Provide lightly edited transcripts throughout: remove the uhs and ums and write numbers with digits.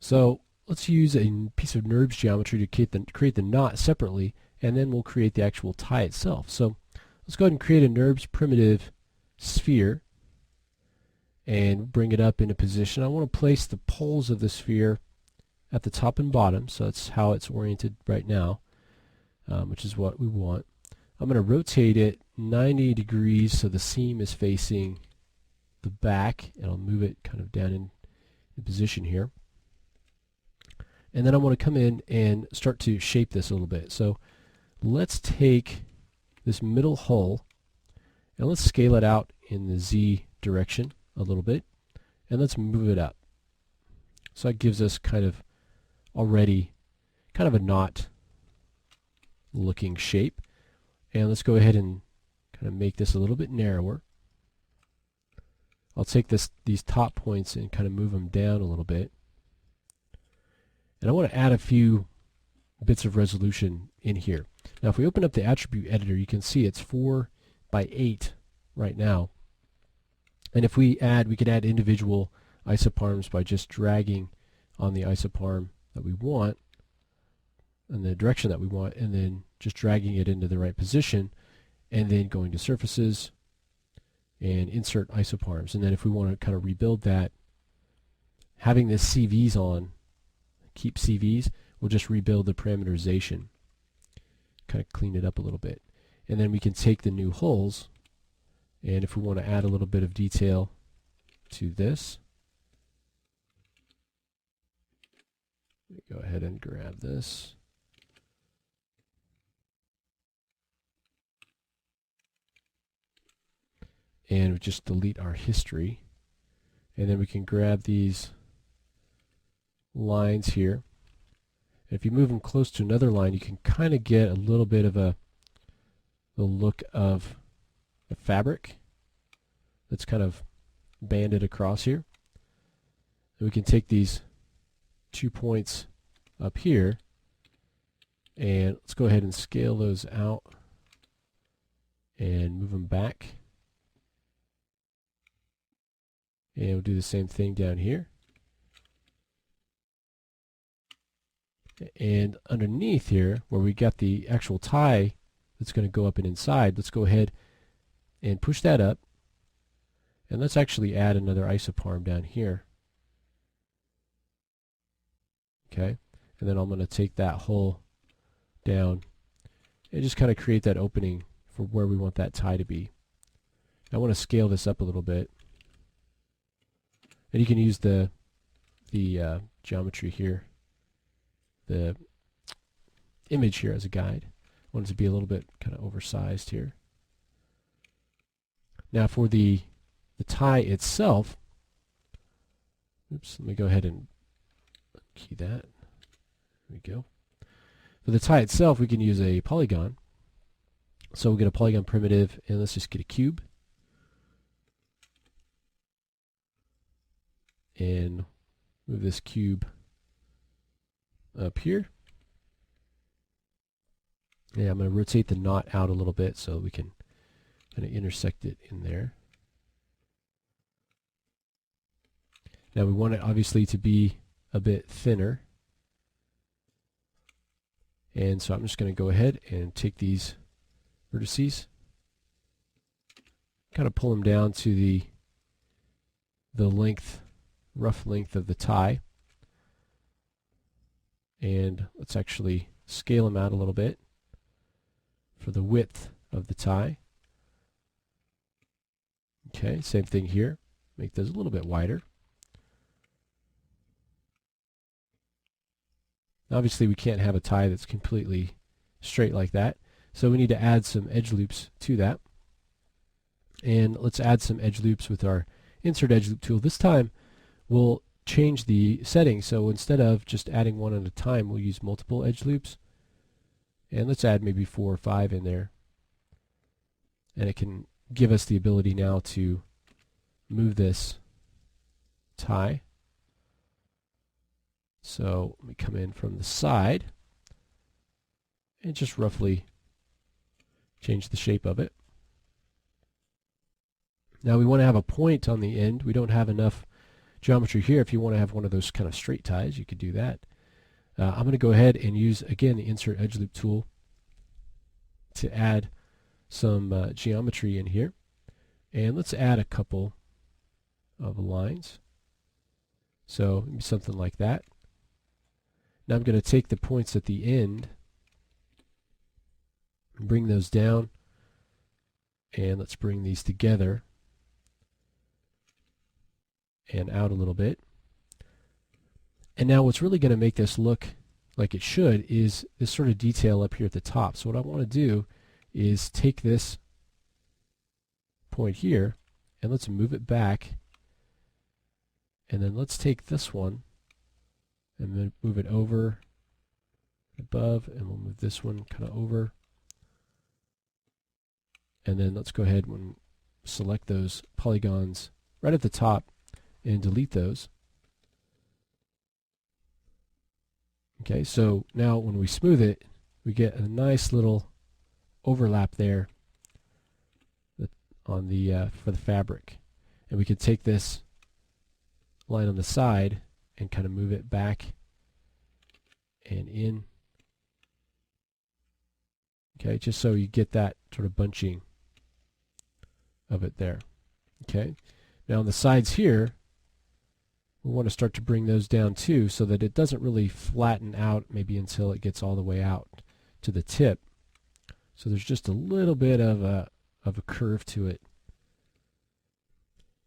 So let's use a piece of NURBS geometry to create the knot separately, and then we'll create the actual tie itself. So let's go ahead and create a NURBS primitive sphere and bring it up into position. I want to place the poles of the sphere at the top and bottom, so that's how it's oriented right now, which is what we want. I'm going to rotate it 90 degrees so the seam is facing the back, and I'll move it kind of down in position here. And then I want to come in and start to shape this a little bit. So let's take this middle hull and let's scale it out in the Z direction a little bit, and let's move it up. So that gives us kind of already kind of a knot looking shape. And let's go ahead and kind of make this a little bit narrower. I'll take these top points and kind of move them down a little bit. And I want to add a few bits of resolution in here. Now if we open up the attribute editor, you can see it's 4 by 8 right now. And if we could add individual isoparms by just dragging on the isoparm that we want in the direction that we want, and then just dragging it into the right position, and then going to surfaces and insert isoparms. And then if we want to kind of rebuild that, having this CVs on, keep CVs, we'll just rebuild the parameterization, kind of clean it up a little bit. And then we can take the new hulls, and if we want to add a little bit of detail to this, go ahead and grab this. And we just delete our history. And then we can grab these lines here. And if you move them close to another line, you can kind of get a little bit of the look of the fabric that's kind of banded across here. And we can take these 2 points up here, and let's go ahead and scale those out and move them back. And we'll do the same thing down here. And underneath here, where we got the actual tie that's going to go up and inside, let's go ahead and push that up. And let's actually add another isoparm down here. Okay, and then I'm going to take that hull down and just kind of create that opening for where we want that tie to be. I want to scale this up a little bit. And you can use the geometry here, the image here as a guide. I want it to be a little bit kind of oversized here. Now for the tie itself, oops, let me go ahead and key that. There we go. For the tie itself, we can use a polygon. So we'll get a polygon primitive, and let's just get a cube. And move this cube up here. Yeah, I'm going to rotate the knot out a little bit so we can kind of intersect it in there. Now we want it obviously to be a bit thinner. And so I'm just going to go ahead and take these vertices, kind of pull them down to the length, rough length of the tie. And let's actually scale them out a little bit for the width of the tie. Okay, same thing here. Make those a little bit wider. Obviously we can't have a tie that's completely straight like that, so we need to add some edge loops to that. And let's add some edge loops with our insert edge loop tool. This time we'll change the settings, so instead of just adding one at a time, we'll use multiple edge loops. And let's add maybe 4 or 5 in there. And it can give us the ability now to move this tie. So let me come in from the side and just roughly change the shape of it. Now we want to have a point on the end. We don't have enough geometry here. If you want to have one of those kind of straight ties, you could do that. I'm going to go ahead and use, again, the Insert Edge Loop tool to add some geometry in here. And let's add a couple of lines. So maybe something like that. Now I'm going to take the points at the end and bring those down, and let's bring these together and out a little bit. And now what's really going to make this look like it should is this sort of detail up here at the top. So what I want to do is take this point here and let's move it back, and then let's take this one and then move it over above, and we'll move this one kind of over, and then let's go ahead and select those polygons right at the top and delete those. Okay, so now when we smooth it, we get a nice little overlap there on the for the fabric, and we could take this line on the side and kind of move it back and in. Okay, just so you get that sort of bunching of it there. Okay, now on the sides here, we want to start to bring those down too, so that it doesn't really flatten out maybe until it gets all the way out to the tip. So there's just a little bit of a curve to it.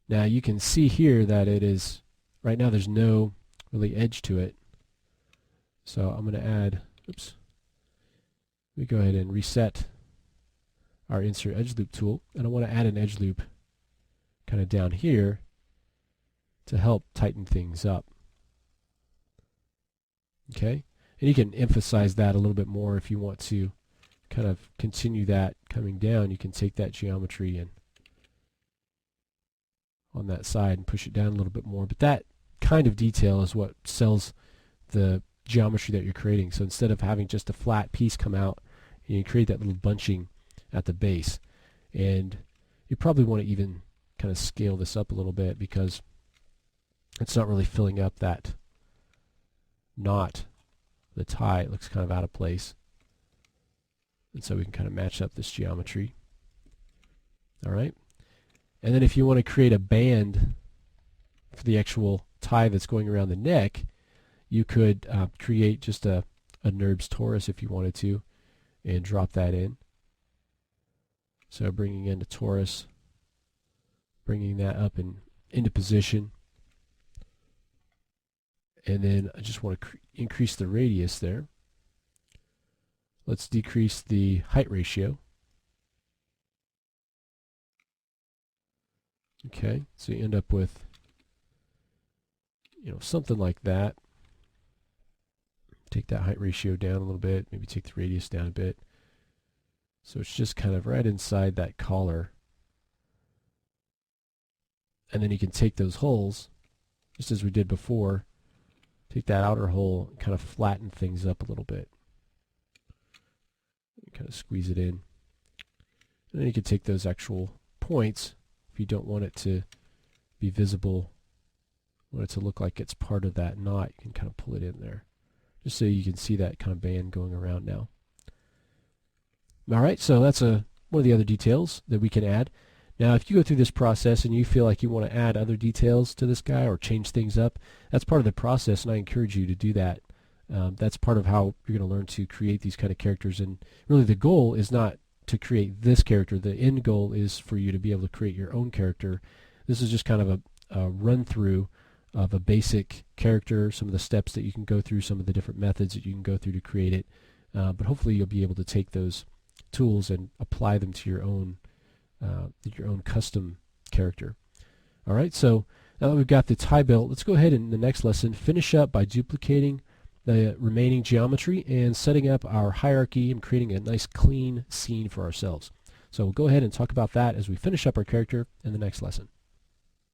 Now you can see here that it is, right now there's no really edge to it. So I'm going to add, oops, we go ahead and reset our Insert Edge Loop tool, and I want to add an edge loop kind of down here to help tighten things up. Okay, and you can emphasize that a little bit more if you want to kind of continue that coming down. You can take that geometry and on that side and push it down a little bit more, but that kind of detail is what sells the geometry that you're creating. So instead of having just a flat piece come out, you create that little bunching at the base, and you probably want to even kind of scale this up a little bit because it's not really filling up that knot, the tie. It looks kind of out of place, and so we can kind of match up this geometry. Alright, and then if you want to create a band for the actual tie that's going around the neck, you could create just a NURBS torus if you wanted to and drop that in. So bringing in the torus, bringing that up and into position, and then I just want to increase the radius there. Let's decrease the height ratio. Okay, so you end up with, you know, something like that. Take that height ratio down a little bit, maybe take the radius down a bit. So it's just kind of right inside that collar. And then you can take those holes, just as we did before, take that outer hole and kind of flatten things up a little bit. Kind of squeeze it in. And then you can take those actual points, if you don't want it to be visible, want it to look like it's part of that knot, you can kind of pull it in there, just so you can see that kind of band going around now. Alright, so that's one of the other details that we can add. Now if you go through this process and you feel like you want to add other details to this guy or change things up, that's part of the process, and I encourage you to do that. That's part of how you're going to learn to create these kind of characters, and really the goal is not to create this character. The end goal is for you to be able to create your own character. This is just kind of a run-through of a basic character, some of the steps that you can go through, some of the different methods that you can go through to create it, but hopefully you'll be able to take those tools and apply them to your own custom character. Alright, so now that we've got the tie belt, let's go ahead and in the next lesson finish up by duplicating the remaining geometry and setting up our hierarchy and creating a nice clean scene for ourselves. So we'll go ahead and talk about that as we finish up our character in the next lesson.